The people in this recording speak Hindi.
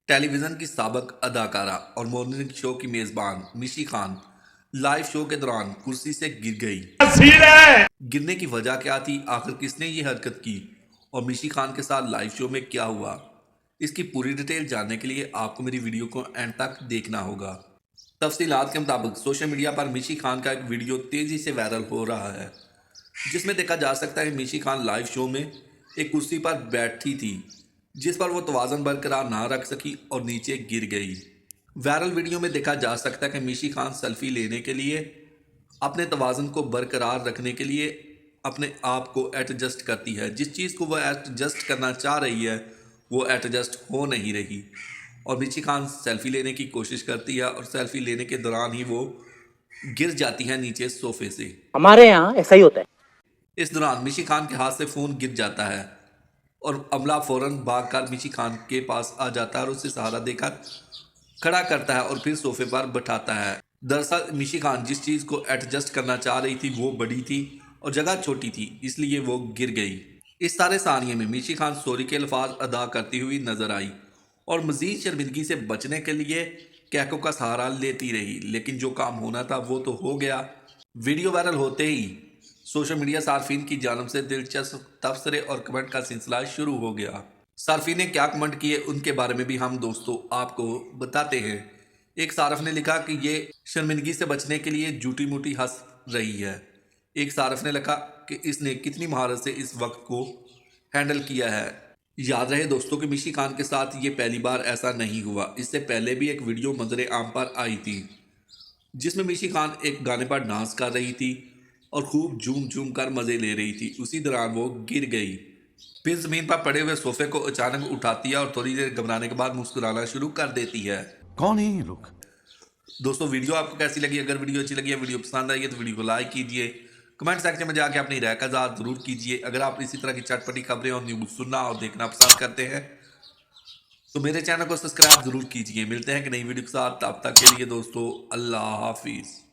टेलीविजन की साबिक अदाकारा और मॉर्निंग शो की मेजबान मिशी खान लाइव शो के दौरान कुर्सी से गिर गई। गिरने की वजह क्या थी, आखिर किसने ये हरकत की और मिशी खान के साथ लाइव शो में क्या हुआ, इसकी पूरी डिटेल जानने के लिए आपको मेरी वीडियो को एंड तक देखना होगा। तफसीलात के मुताबिक सोशल मीडिया पर मिशी खान का एक वीडियो तेजी से वायरल हो रहा है, जिसमें देखा जा सकता है कि मिशी खान लाइव शो में एक कुर्सी पर बैठी थी, जिस पर वो तवाज़ुन बरकरार ना रख सकी और नीचे गिर गई। वायरल वीडियो में देखा जा सकता है कि मिशी खान सेल्फी लेने के लिए, अपने तवाज़ुन को बरकरार रखने के लिए अपने आप को एडजस्ट करती है। जिस चीज़ को वह एडजस्ट करना चाह रही है वो एडजस्ट हो नहीं रही और मिशी खान सेल्फी लेने की कोशिश करती है और सेल्फी लेने के दौरान ही वो गिर जाती है नीचे सोफे से। हमारे यहाँ ऐसा ही होता है। इस दौरान मिशी खान के हाथ से फ़ोन गिर जाता है और अमला फ़ौरन भागकर मिशी खान के पास आ जाता है और उसे सहारा देकर खड़ा करता है और फिर सोफे पर बैठाता है। दरअसल मिशी खान जिस चीज़ को एडजस्ट करना चाह रही थी वो बड़ी थी और जगह छोटी थी, इसलिए वो गिर गई। इस सारे सानिये में मिशी खान सॉरी के अल्फाज अदा करती हुई नजर आई और मज़ीद शर्मिंदगी से बचने के लिए कैको का सहारा लेती रही, लेकिन जो काम होना था वो तो हो गया। वीडियो वायरल होते ही सोशल मीडिया सार्फिन की जानब से दिलचस्प तबसरे और कमेंट का सिलसिला शुरू हो गया। सार्फिन ने क्या कमेंट किए उनके बारे में भी हम दोस्तों आपको बताते हैं। एक सारफ ने लिखा कि ये शर्मिंदगी से बचने के लिए झूठी मूठी हंस रही है। एक सारफ ने लिखा कि इसने कितनी महारत से इस वक्त को हैंडल किया है। याद रहे दोस्तों कि मिशी खान के साथ ये पहली बार ऐसा नहीं हुआ, इससे पहले भी एक वीडियो मंजर आम पर आई थी जिसमें मिशी खान एक गाने पर डांस कर रही थी और खूब झूम झूम कर मज़े ले रही थी। उसी दौरान वो गिर गई, फिर ज़मीन पर पड़े हुए सोफे को अचानक उठाती है और थोड़ी देर घबराने के बाद मुस्कुराना शुरू कर देती है। कौन है ये लोग? दोस्तों वीडियो आपको कैसी लगी? अगर वीडियो अच्छी लगी है, वीडियो पसंद आई है तो वीडियो को लाइक कीजिए, कमेंट सेक्शन में जाके अपनी राय का इज़हार ज़रूर कीजिए। अगर आप इसी तरह की चटपटी खबरें और न्यूज़ सुनना और देखना पसंद करते हैं तो मेरे चैनल को सब्सक्राइब ज़रूर कीजिए। मिलते हैं कि नई वीडियो के साथ, तब तक के लिए दोस्तों अल्लाह हाफिज़।